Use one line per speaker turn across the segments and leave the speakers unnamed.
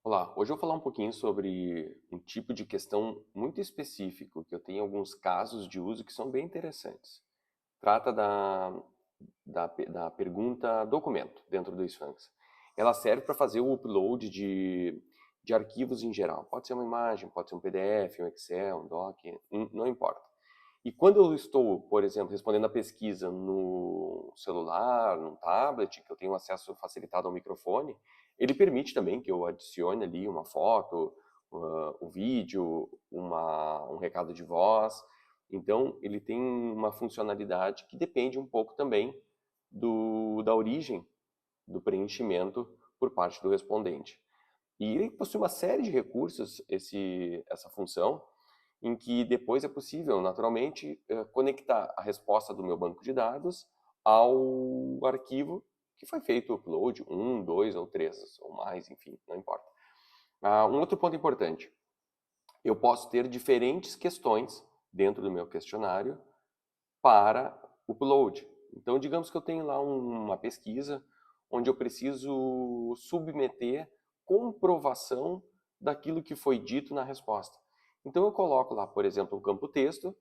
Olá, hoje eu vou falar um pouquinho sobre um tipo de questão muito específico, que eu tenho alguns casos de uso que são bem interessantes. Trata da pergunta documento dentro do Sphinx. Ela serve para fazer o upload de arquivos em geral. Pode ser uma imagem, pode ser um PDF, um Excel, um Doc, não importa. E quando eu estou, por exemplo, respondendo a pesquisa no celular, num tablet, que eu tenho acesso facilitado ao microfone, ele permite também que eu adicione ali uma foto, um vídeo, um recado de voz. Então, ele tem uma funcionalidade que depende um pouco também da origem do preenchimento por parte do respondente. E ele possui uma série de recursos, essa função, em que depois é possível, naturalmente, conectar a resposta do meu banco de dados ao arquivo que foi feito o upload, um, dois ou três, ou mais, enfim, não importa. Um outro ponto importante, eu posso ter diferentes questões dentro do meu questionário para upload. Então, digamos que eu tenho lá uma pesquisa onde eu preciso submeter comprovação daquilo que foi dito na resposta. Então, eu coloco lá, por exemplo, um campo texto,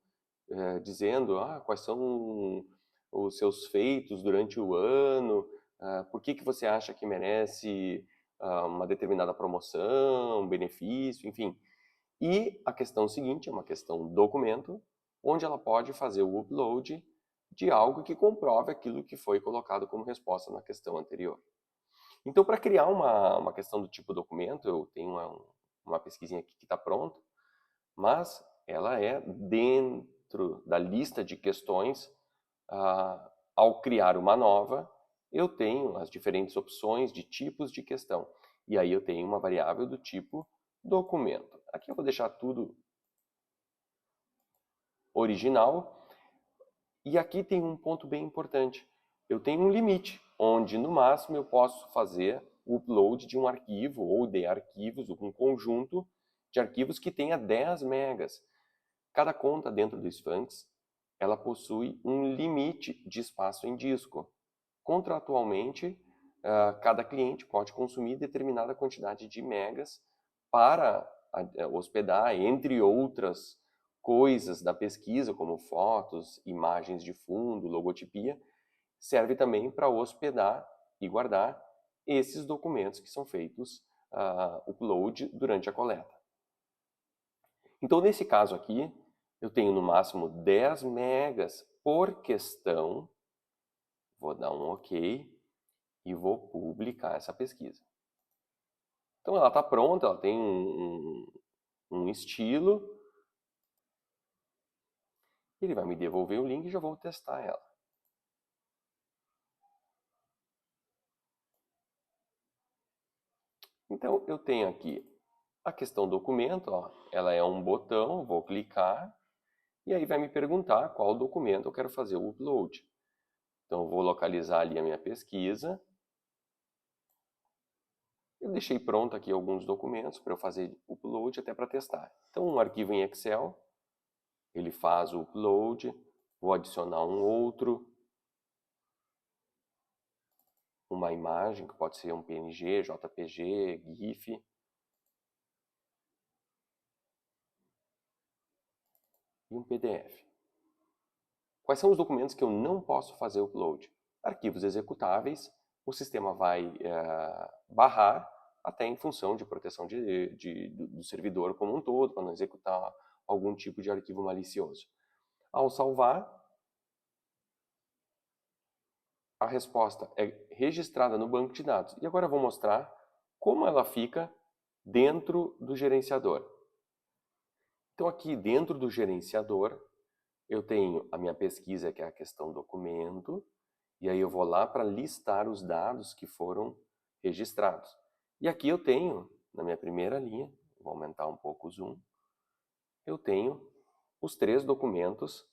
dizendo quais são os seus feitos durante o ano, por que você acha que merece uma determinada promoção, benefício, enfim. E a questão seguinte é uma questão documento, onde ela pode fazer o upload de algo que comprove aquilo que foi colocado como resposta na questão anterior. Então, para criar uma questão do tipo documento, eu tenho uma pesquisinha aqui que está pronta, mas ela é dentro da lista de questões. Ao criar uma nova, eu tenho as diferentes opções de tipos de questão. E aí eu tenho uma variável do tipo documento. Aqui eu vou deixar tudo original. E aqui tem um ponto bem importante. Eu tenho um limite, onde no máximo eu posso fazer o upload de um arquivo ou de arquivos, um conjunto de arquivos que tenha 10 megas. Cada conta dentro do Sphinx, ela possui um limite de espaço em disco. Contratualmente, cada cliente pode consumir determinada quantidade de megas para hospedar, entre outras coisas da pesquisa, como fotos, imagens de fundo, logotipia, serve também para hospedar e guardar esses documentos que são feitos upload durante a coleta. Então, nesse caso aqui, eu tenho no máximo 10 megas por questão. Vou dar um OK e vou publicar essa pesquisa. Então, ela está pronta, ela tem um estilo. Ele vai me devolver o link e já vou testar ela. Então, eu tenho aqui a questão documento, ó, ela é um botão, vou clicar, e aí vai me perguntar qual documento eu quero fazer o upload. Então, eu vou localizar ali a minha pesquisa. Eu deixei pronto aqui alguns documentos para eu fazer upload até para testar. Então, um arquivo em Excel, ele faz o upload, vou adicionar um outro, uma imagem, que pode ser um PNG, JPG, GIF. E um PDF. Quais são os documentos que eu não posso fazer upload? Arquivos executáveis, o sistema vai barrar, até em função de proteção do servidor como um todo, para não executar algum tipo de arquivo malicioso. Ao salvar, a resposta é registrada no banco de dados. E agora eu vou mostrar como ela fica dentro do gerenciador. Então, aqui dentro do gerenciador, eu tenho a minha pesquisa, que é a questão documento, e aí eu vou lá para listar os dados que foram registrados. E aqui eu tenho, na minha primeira linha, vou aumentar um pouco o zoom, eu tenho os 3 documentos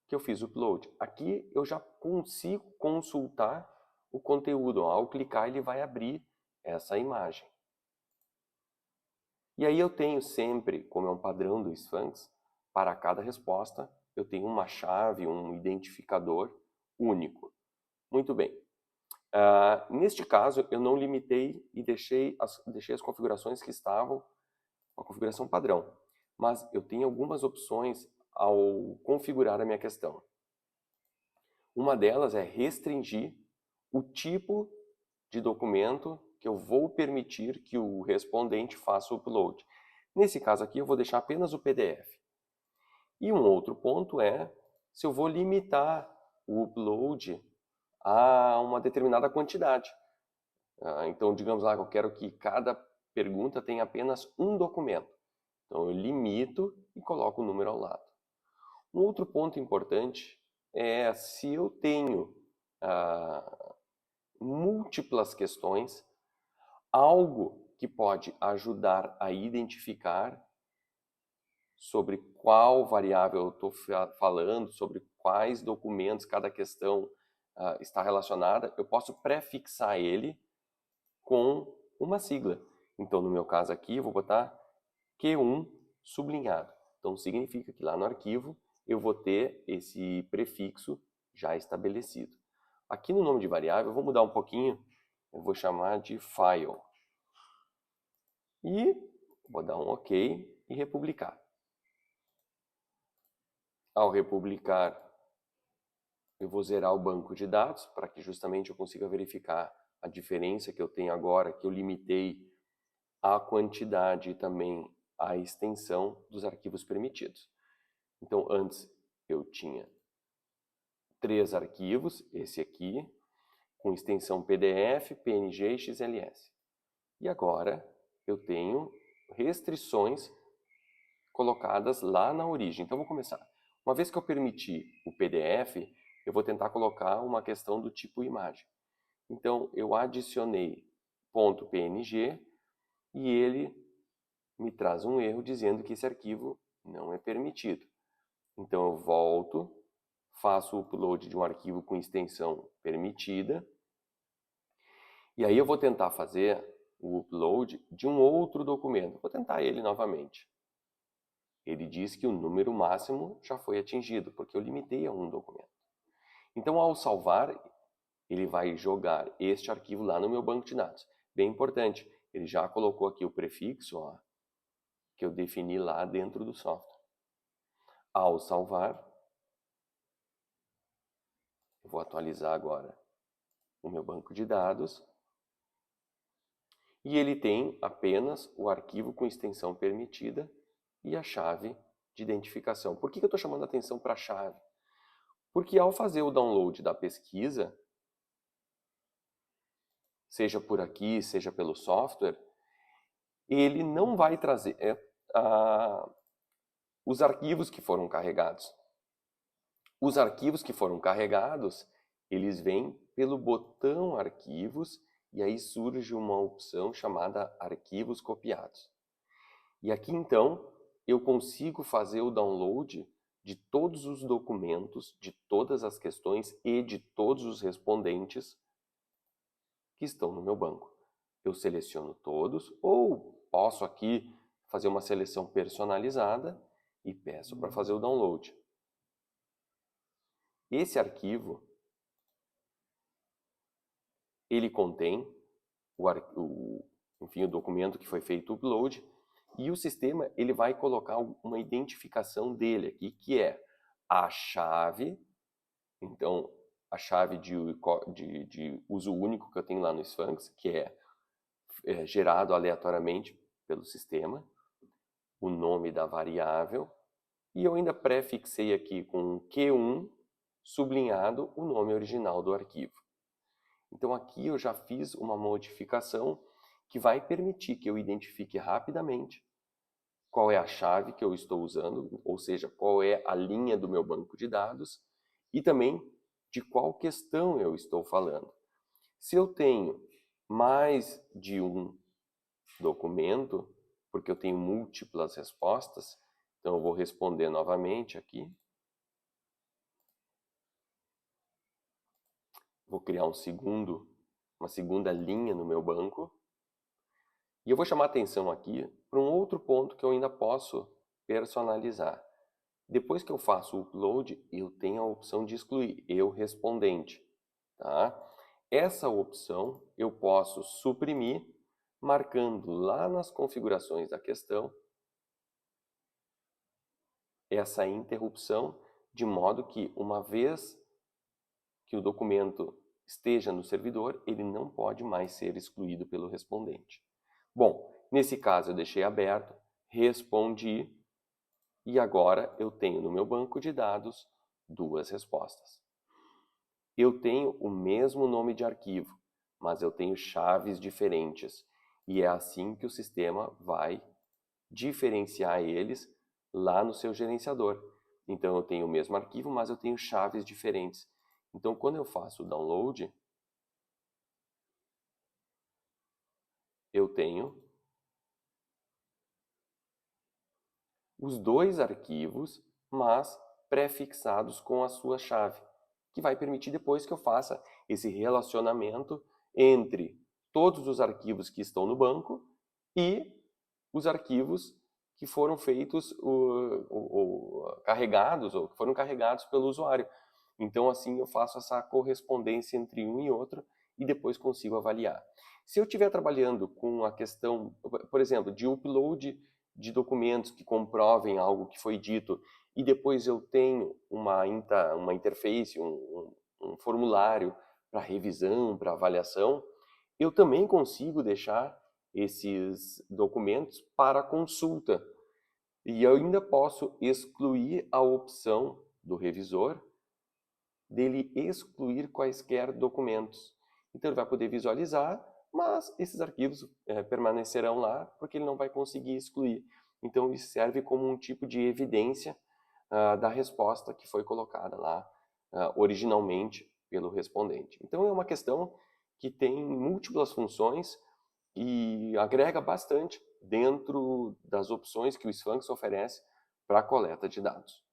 que eu fiz o upload. Aqui eu já consigo consultar o conteúdo. Ao clicar, ele vai abrir essa imagem. E aí eu tenho sempre, como é um padrão do Sphinx, para cada resposta, eu tenho uma chave, um identificador único. Muito bem. Neste caso, eu não limitei e deixei as configurações que estavam, uma configuração padrão. Mas eu tenho algumas opções ao configurar a minha questão. Uma delas é restringir o tipo de documento que eu vou permitir que o respondente faça o upload. Nesse caso aqui, eu vou deixar apenas o PDF. E um outro ponto é se eu vou limitar o upload a uma determinada quantidade. Então, digamos lá que eu quero que cada pergunta tenha apenas um documento. Então, eu limito e coloco o número ao lado. Um outro ponto importante é se eu tenho múltiplas questões, algo que pode ajudar a identificar sobre qual variável eu estou falando, sobre quais documentos cada questão está relacionada, eu posso prefixar ele com uma sigla. Então, no meu caso aqui, eu vou botar Q1 sublinhado. Então, significa que lá no arquivo eu vou ter esse prefixo já estabelecido. Aqui no nome de variável, eu vou mudar um pouquinho, eu vou chamar de file. E vou dar um OK e republicar. Ao republicar, eu vou zerar o banco de dados para que justamente eu consiga verificar a diferença que eu tenho agora, que eu limitei a quantidade e também a extensão dos arquivos permitidos. Então, antes eu tinha 3 arquivos, esse aqui, com extensão PDF, PNG e XLS. E agora eu tenho restrições colocadas lá na origem. Então, vou começar. Uma vez que eu permiti o PDF, eu vou tentar colocar uma questão do tipo imagem. Então, eu adicionei .png e ele me traz um erro dizendo que esse arquivo não é permitido. Então, eu volto, faço o upload de um arquivo com extensão permitida, e aí eu vou tentar fazer o upload de um outro documento. Vou tentar ele novamente. Ele diz que o número máximo já foi atingido, porque eu limitei a um documento. Então, ao salvar, ele vai jogar este arquivo lá no meu banco de dados. Bem importante, ele já colocou aqui o prefixo, ó, que eu defini lá dentro do software. Ao salvar, eu vou atualizar agora o meu banco de dados. E ele tem apenas o arquivo com extensão permitida e a chave de identificação. Por que eu estou chamando a atenção para a chave? Porque ao fazer o download da pesquisa, seja por aqui, seja pelo software, ele não vai trazer os arquivos que foram carregados. Os arquivos que foram carregados, eles vêm pelo botão arquivos e aí surge uma opção chamada arquivos copiados. E aqui então eu consigo fazer o download de todos os documentos, de todas as questões e de todos os respondentes que estão no meu banco. Eu seleciono todos ou posso aqui fazer uma seleção personalizada e peço para fazer o download. Esse arquivo, ele contém o documento que foi feito o upload e o sistema ele vai colocar uma identificação dele aqui, que é a chave, então a chave de uso único que eu tenho lá no Sphinx, que é gerado aleatoriamente pelo sistema, o nome da variável, e eu ainda prefixei aqui com Q1 sublinhado o nome original do arquivo. Então aqui eu já fiz uma modificação que vai permitir que eu identifique rapidamente qual é a chave que eu estou usando, ou seja, qual é a linha do meu banco de dados e também de qual questão eu estou falando. Se eu tenho mais de um documento, porque eu tenho múltiplas respostas, então eu vou responder novamente aqui. Vou criar uma segunda linha no meu banco. E eu vou chamar atenção aqui para um outro ponto que eu ainda posso personalizar. Depois que eu faço o upload, eu tenho a opção de excluir, eu respondente. Tá? Essa opção eu posso suprimir, marcando lá nas configurações da questão essa interrupção, de modo que, uma vez que o documento esteja no servidor, ele não pode mais ser excluído pelo respondente. Bom, nesse caso eu deixei aberto, respondi, e agora eu tenho no meu banco de dados duas respostas. Eu tenho o mesmo nome de arquivo, mas eu tenho chaves diferentes, e é assim que o sistema vai diferenciar eles lá no seu gerenciador. Então eu tenho o mesmo arquivo, mas eu tenho chaves diferentes. Então quando eu faço o download, eu tenho os dois arquivos, mas prefixados com a sua chave, que vai permitir depois que eu faça esse relacionamento entre todos os arquivos que estão no banco e os arquivos que foram feitos carregados ou que foram carregados pelo usuário. Então, assim, eu faço essa correspondência entre um e outro e depois consigo avaliar. Se eu estiver trabalhando com a questão, por exemplo, de upload de documentos que comprovem algo que foi dito e depois eu tenho uma interface, um formulário para revisão, para avaliação, eu também consigo deixar esses documentos para consulta. E eu ainda posso excluir a opção do revisor dele excluir quaisquer documentos. Então ele vai poder visualizar, mas esses arquivos permanecerão lá porque ele não vai conseguir excluir. Então isso serve como um tipo de evidência da resposta que foi colocada lá originalmente pelo respondente. Então é uma questão que tem múltiplas funções e agrega bastante dentro das opções que o Sphinx oferece para a coleta de dados.